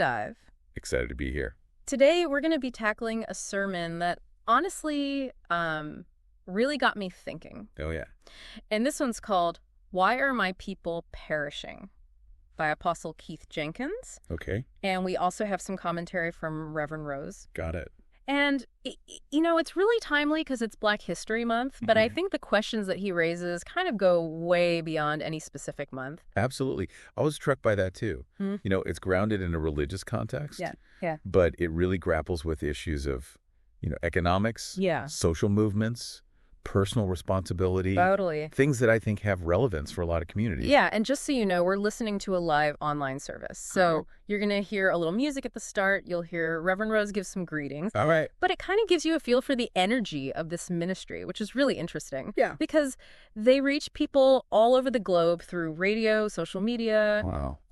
dive. Excited to be here. Today, we're going to be tackling a sermon that honestly really got me thinking. Oh, yeah. And this one's called, Why Are My People Perishing? By Apostle Jenkins. Okay. And we also have some commentary from Reverend Rose. Got it. And, it's really timely because it's Black History Month, but I think the questions that he raises kind of go way beyond any specific month. Absolutely. I was struck by that, too. It's grounded in a religious context. Yeah. But it really grapples with issues of, economics, social movements, personal responsibility. Totally. Things that I think have relevance for a lot of communities. Yeah, and just so you know, we're listening to a live online service. So you're going to hear a little music at the start. You'll hear Reverend Rose give some greetings. All right. But it kind of gives you a feel for the energy of this ministry, which is really interesting. Yeah. Because they reach people all over the globe through radio, social media,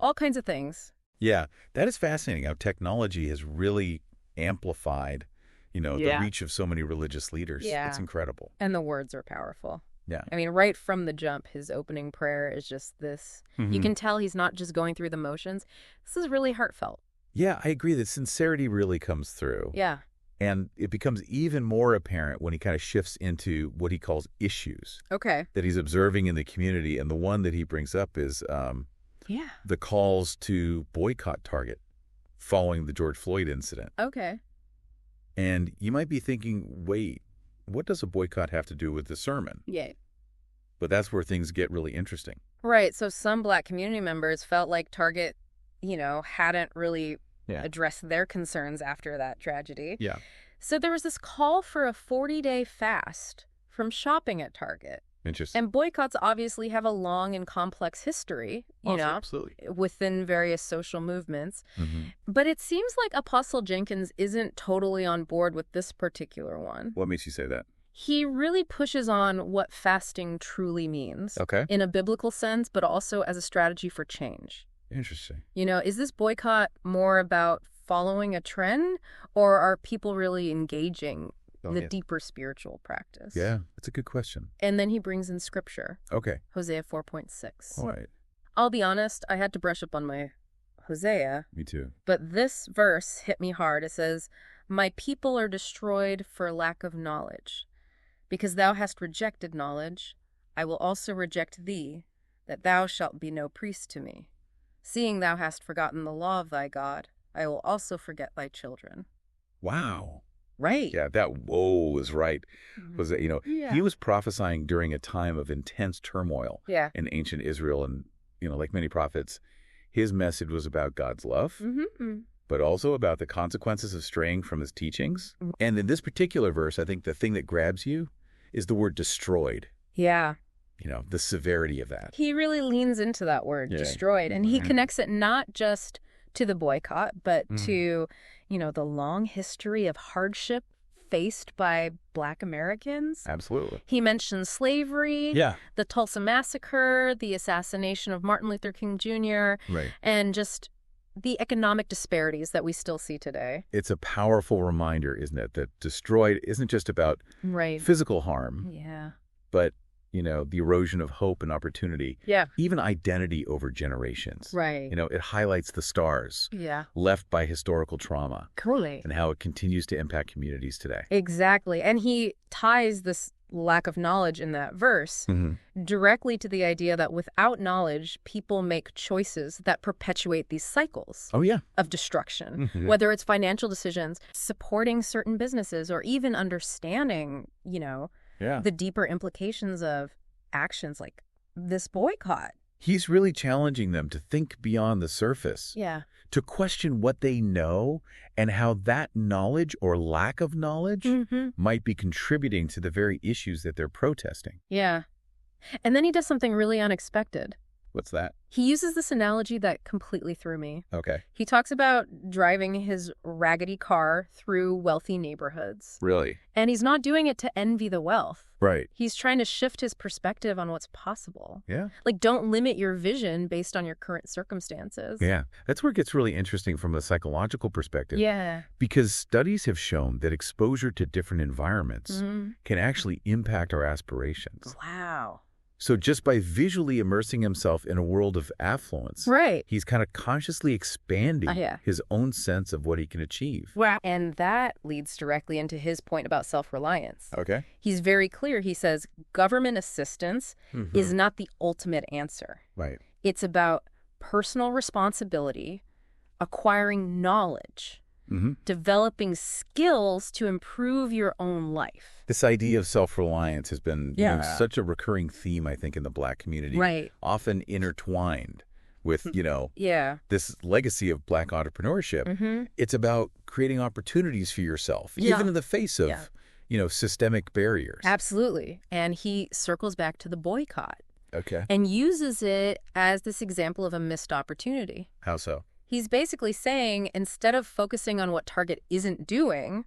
all kinds of things. Yeah, that is fascinating how technology has really amplified the reach of so many religious leaders. Yeah. It's incredible. And the words are powerful. Yeah. I mean, right from the jump, his opening prayer is just this. You can tell he's not just going through the motions. This is really heartfelt. Yeah, I agree. The sincerity really comes through. Yeah. And it becomes even more apparent when he kind of shifts into what he calls issues. Okay. That he's observing in the community. And the one that he brings up is the calls to boycott Target following the George Floyd incident. Okay. And you might be thinking, wait, what does a boycott have to do with the sermon? Yeah. But that's where things get really interesting. Right. So some Black community members felt like Target, hadn't really addressed their concerns after that tragedy. Yeah. So there was this call for a 40-day fast from shopping at Target. Interesting. And boycotts obviously have a long and complex history, absolutely. within various social movements. But it seems like Apostle Jenkins isn't totally on board with this particular one. What makes you say that? He really pushes on what fasting truly means. Okay. In a biblical sense, but also as a strategy for change. Interesting. Is this boycott more about following a trend, or are people really engaging the deeper spiritual practice? Yeah, that's a good question. And then he brings in scripture. Okay. Hosea 4.6. All right. I'll be honest, I had to brush up on my Hosea. Me too. But this verse hit me hard. It says, "My people are destroyed for lack of knowledge. Because thou hast rejected knowledge, I will also reject thee, that thou shalt be no priest to me. Seeing thou hast forgotten the law of thy God, I will also forget thy children." Wow. Right. Yeah, that whoa was right. Was that, he was prophesying during a time of intense turmoil in ancient Israel. And, like many prophets, his message was about God's love, but also about the consequences of straying from his teachings. And in this particular verse, I think the thing that grabs you is the word destroyed. Yeah. The severity of that. He really leans into that word, destroyed. And he connects it not just to the boycott, but to, the long history of hardship faced by Black Americans. Absolutely. He mentions slavery, the Tulsa Massacre, the assassination of Martin Luther King Jr., and just the economic disparities that we still see today. It's a powerful reminder, isn't it, that destroyed isn't just about physical harm, but the erosion of hope and opportunity. Yeah. Even identity over generations. Right. It highlights the scars left by historical trauma. Truly. And how it continues to impact communities today. Exactly. And he ties this lack of knowledge in that verse directly to the idea that without knowledge, people make choices that perpetuate these cycles of destruction, whether it's financial decisions, supporting certain businesses, or even understanding, the deeper implications of actions like this boycott. He's really challenging them to think beyond the surface. Yeah. To question what they know and how that knowledge or lack of knowledge might be contributing to the very issues that they're protesting. Yeah. And then he does something really unexpected. What's that? He uses this analogy that completely threw me. Okay. He talks about driving his raggedy car through wealthy neighborhoods. Really? And he's not doing it to envy the wealth. Right. He's trying to shift his perspective on what's possible. Yeah. Like, don't limit your vision based on your current circumstances. Yeah. That's where it gets really interesting from a psychological perspective. Yeah. Because studies have shown that exposure to different environments can actually impact our aspirations. Wow. So just by visually immersing himself in a world of affluence, he's kind of consciously expanding his own sense of what he can achieve. Wow. And that leads directly into his point about self-reliance. Okay. He's very clear. He says government assistance is not the ultimate answer. Right. It's about personal responsibility, acquiring knowledge, developing skills to improve your own life. This idea of self-reliance has been such a recurring theme, I think, in the Black community. Right. Often intertwined with, this legacy of Black entrepreneurship. It's about creating opportunities for yourself, even in the face of, systemic barriers. Absolutely. And he circles back to the boycott. Okay. And uses it as this example of a missed opportunity. How so? He's basically saying, instead of focusing on what Target isn't doing,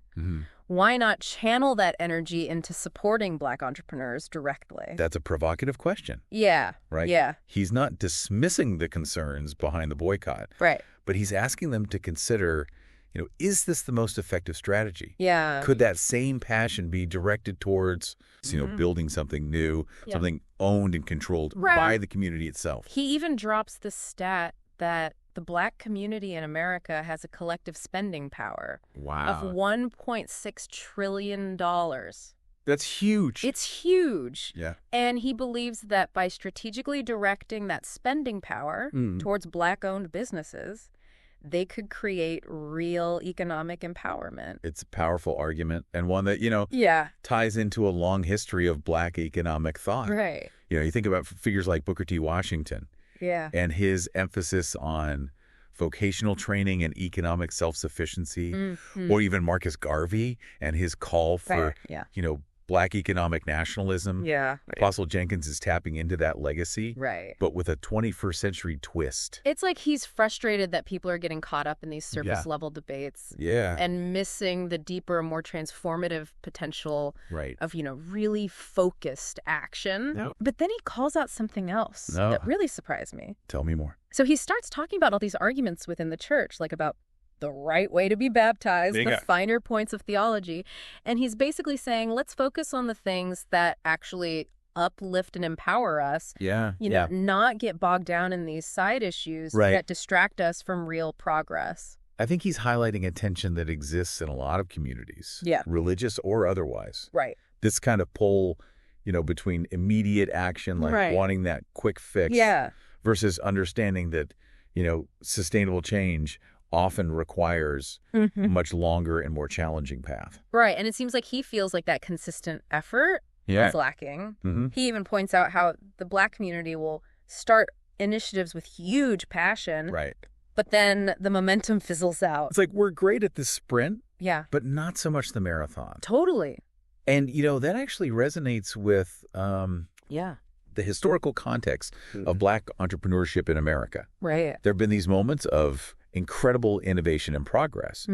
why not channel that energy into supporting Black entrepreneurs directly? That's a provocative question. Yeah. Right? Yeah. He's not dismissing the concerns behind the boycott. Right. But he's asking them to consider, is this the most effective strategy? Yeah. Could that same passion be directed towards, building something new, something owned and controlled by the community itself? He even drops the stat that the Black community in America has a collective spending power of $1.6 trillion. That's huge. It's huge. Yeah. And he believes that by strategically directing that spending power towards Black-owned businesses, they could create real economic empowerment. It's a powerful argument, and one that, ties into a long history of Black economic thought. Right. You think about figures like Booker T. Washington. Yeah. And his emphasis on vocational training and economic self-sufficiency, or even Marcus Garvey and his call for, Black economic nationalism. Yeah. Apostle Jenkins is tapping into that legacy, but with a 21st century twist. It's like he's frustrated that people are getting caught up in these surface level debates and missing the deeper, more transformative potential of, really focused action. But then he calls out something else that really surprised me. Tell me more. So he starts talking about all these arguments within the church, like about the right way to be baptized, the finer points of theology. And he's basically saying, let's focus on the things that actually uplift and empower us. Not get bogged down in these side issues that distract us from real progress. I think he's highlighting a tension that exists in a lot of communities, religious or otherwise. Right. This kind of pull, between immediate action, like wanting that quick fix, versus understanding that, sustainable change often requires a much longer and more challenging path. Right. And it seems like he feels like that consistent effort is lacking. He even points out how the Black community will start initiatives with huge passion. Right. But then the momentum fizzles out. It's like we're great at the sprint, but not so much the marathon. Totally. And, that actually resonates with the historical context of Black entrepreneurship in America. Right. There have been these moments of incredible innovation and progress,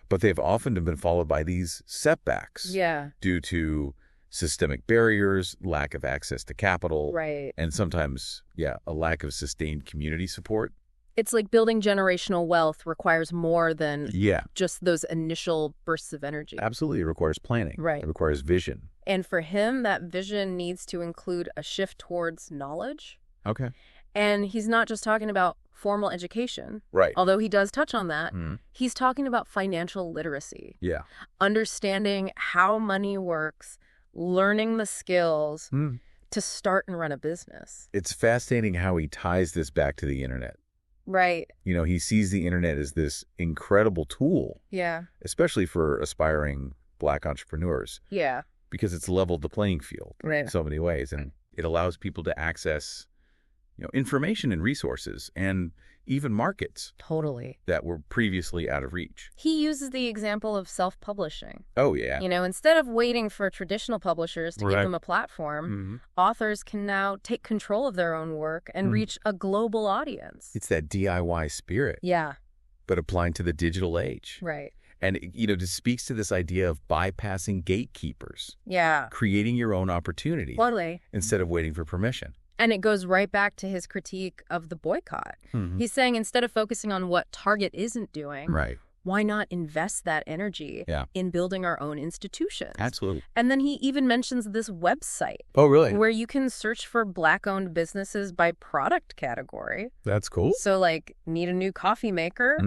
but they've often been followed by these setbacks due to systemic barriers, lack of access to capital, and sometimes, a lack of sustained community support. It's like building generational wealth requires more than just those initial bursts of energy. Absolutely. It requires planning. Right. It requires vision. And for him, that vision needs to include a shift towards knowledge. Okay. And he's not just talking about formal education. Right. Although he does touch on that. He's talking about financial literacy. Yeah. Understanding how money works, learning the skills to start and run a business. It's fascinating how he ties this back to the internet. Right. He sees the internet as this incredible tool. Yeah. Especially for aspiring Black entrepreneurs. Yeah. Because it's leveled the playing field in so many ways. And it allows people to access, information and resources and even markets. Totally. That were previously out of reach. He uses the example of self-publishing. Oh, yeah. Instead of waiting for traditional publishers to give them a platform, authors can now take control of their own work and reach a global audience. It's that DIY spirit. Yeah. But applying to the digital age. Right. And, it speaks to this idea of bypassing gatekeepers. Yeah. Creating your own opportunity. Totally. Instead of waiting for permission. And it goes right back to his critique of the boycott. He's saying instead of focusing on what Target isn't doing, why not invest that energy in building our own institutions? Absolutely. And then he even mentions this website. Oh, really? Where you can search for Black-owned businesses by product category. That's cool. So, like, need a new coffee maker?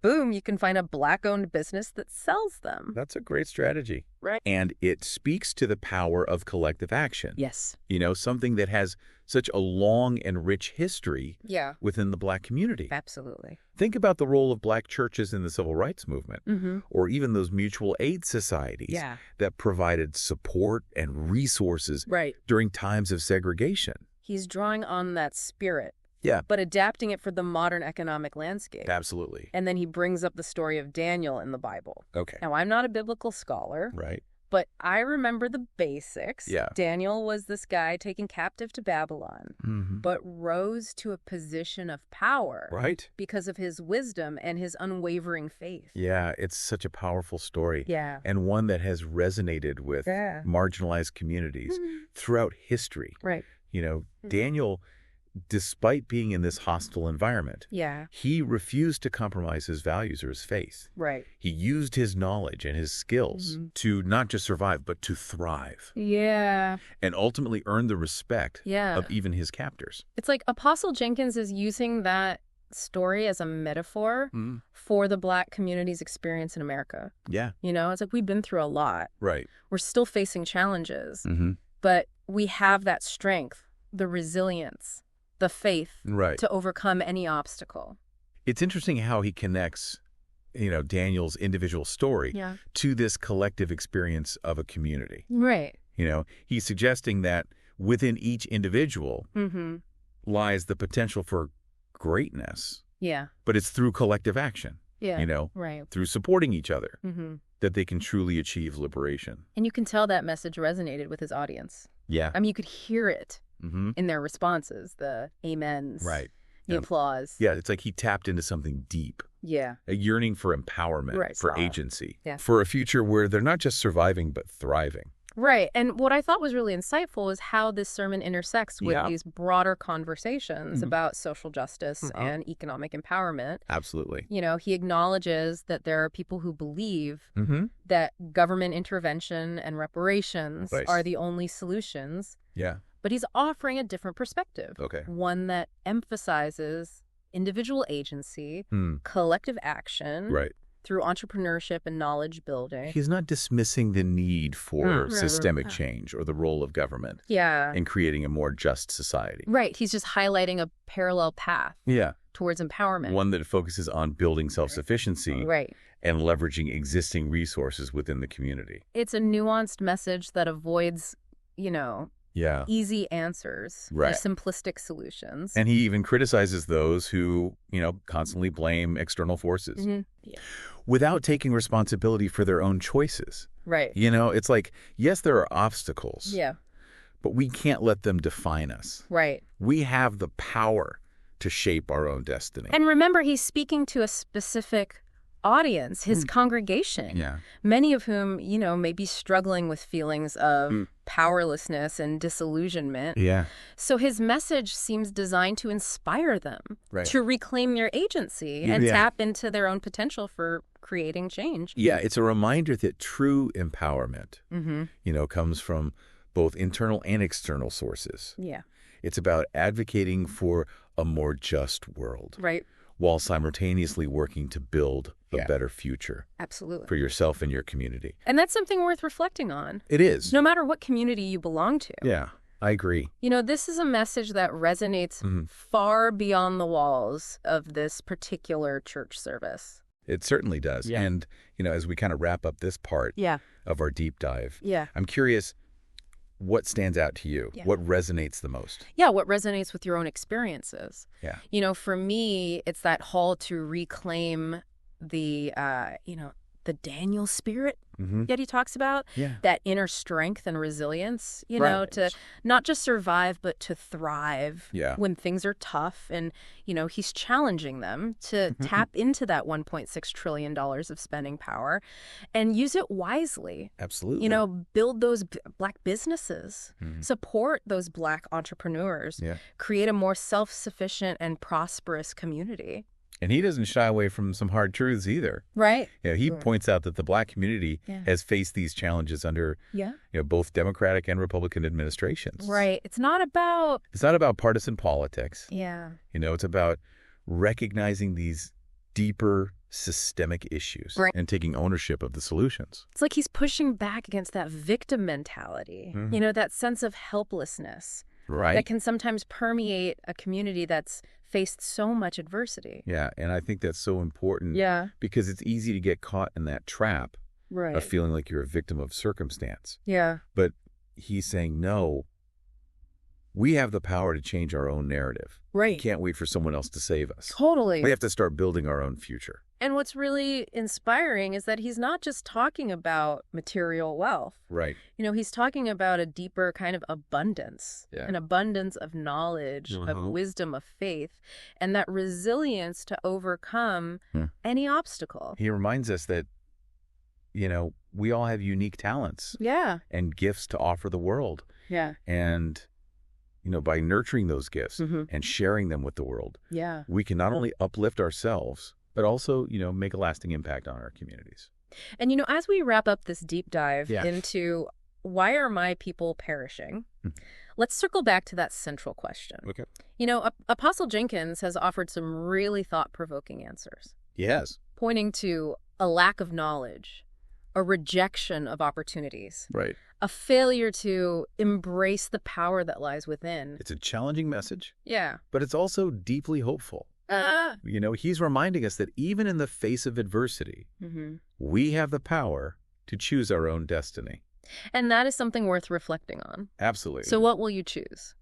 Boom, you can find a Black-owned business that sells them. That's a great strategy. Right. And it speaks to the power of collective action. Yes. You know, something that has such a long and rich history within the Black community. Absolutely. Think about the role of Black churches in the civil rights movement, or even those mutual aid societies that provided support and resources during times of segregation. He's drawing on that spirit. Yeah. But adapting it for the modern economic landscape. Absolutely. And then he brings up the story of Daniel in the Bible. Okay. Now, I'm not a biblical scholar. Right. But I remember the basics. Yeah. Daniel was this guy taken captive to Babylon, but rose to a position of power. Right. Because of his wisdom and his unwavering faith. Yeah, it's such a powerful story. Yeah. And one that has resonated with marginalized communities throughout history. Right. You know, Daniel, despite being in this hostile environment, he refused to compromise his values or his faith. Right. He used his knowledge and his skills to not just survive, but to thrive. Yeah. And ultimately earn the respect of even his captors. It's like Apostle Jenkins is using that story as a metaphor for the Black community's experience in America. Yeah. You know, it's like we've been through a lot. Right. We're still facing challenges, but we have that strength, the resilience, the faith to overcome any obstacle. It's interesting how he connects, you know, Daniel's individual story to this collective experience of a community. Right. You know, he's suggesting that within each individual lies the potential for greatness. Yeah. But it's through collective action. Yeah. You know, through supporting each other that they can truly achieve liberation. And you can tell that message resonated with his audience. Yeah. I mean, you could hear it in their responses, the amens, the applause. Yeah, it's like he tapped into something deep. Yeah. A yearning for empowerment, for agency, Yeah. for a future where they're not just surviving, but thriving. Right. And what I thought was really insightful was how this sermon intersects with these broader conversations about social justice and economic empowerment. Absolutely. You know, he acknowledges that there are people who believe that government intervention and reparations are the only solutions. Yeah. But he's offering a different perspective. Okay. One that emphasizes individual agency, collective action. Right. Through entrepreneurship and knowledge building. He's not dismissing the need for systemic change or the role of government in creating a more just society. Right. He's just highlighting a parallel path towards empowerment. One that focuses on building self-sufficiency and leveraging existing resources within the community. It's a nuanced message that avoids, you know, easy answers, simplistic solutions. And he even criticizes those who, you know, constantly blame external forces without taking responsibility for their own choices. Right. You know, it's like, yes, there are obstacles. Yeah. But we can't let them define us. Right. We have the power to shape our own destiny. And remember, he's speaking to a specific audience, his congregation, many of whom, you know, may be struggling with feelings of powerlessness and disillusionment. Yeah. So his message seems designed to inspire them to reclaim their agency and tap into their own potential for creating change. Yeah, it's a reminder that true empowerment, you know, comes from both internal and external sources. Yeah. It's about advocating for a more just world. Right. While simultaneously working to build a better future. Absolutely. For yourself and your community. And that's something worth reflecting on. It is. No matter what community you belong to. Yeah, I agree. You know, this is a message that resonates far beyond the walls of this particular church service. It certainly does. Yeah. And, you know, as we kind of wrap up this part of our deep dive, I'm curious, what stands out to you? Yeah. What resonates the most? Yeah, what resonates with your own experiences. Yeah. You know, for me, it's that call to reclaim the, you know, the Daniel spirit that he talks about, that inner strength and resilience, you know, to not just survive, but to thrive when things are tough. And, you know, he's challenging them to tap into that $1.6 trillion of spending power and use it wisely. Absolutely. You know, build those Black businesses, support those Black entrepreneurs, create a more self-sufficient and prosperous community. And he doesn't shy away from some hard truths either. Right. Yeah, he points out that the Black community has faced these challenges under both Democratic and Republican administrations. Right. It's not about partisan politics. Yeah. It's about recognizing these deeper systemic issues and taking ownership of the solutions. It's like he's pushing back against that victim mentality, that sense of helplessness that can sometimes permeate a community that's faced so much adversity. Yeah, and I think that's so important because it's easy to get caught in that trap of feeling like you're a victim of circumstance. Yeah. But he's saying, no, we have the power to change our own narrative. Right. We can't wait for someone else to save us. Totally. We have to start building our own future. And what's really inspiring is that he's not just talking about material wealth. Right. He's talking about a deeper kind of abundance, an abundance of knowledge, of wisdom, of faith, and that resilience to overcome any obstacle. He reminds us that, we all have unique talents and gifts to offer the world. Yeah. And by nurturing those gifts and sharing them with the world, we can not only uplift ourselves, but also, make a lasting impact on our communities. And, as we wrap up this deep dive into why are my people perishing, let's circle back to that central question. Okay. Apostle Jenkins has offered some really thought-provoking answers. Yes. Pointing to a lack of knowledge, a rejection of opportunities. Right. A failure to embrace the power that lies within. It's a challenging message. Yeah. But it's also deeply hopeful. He's reminding us that even in the face of adversity, we have the power to choose our own destiny. And that is something worth reflecting on. Absolutely. So what will you choose?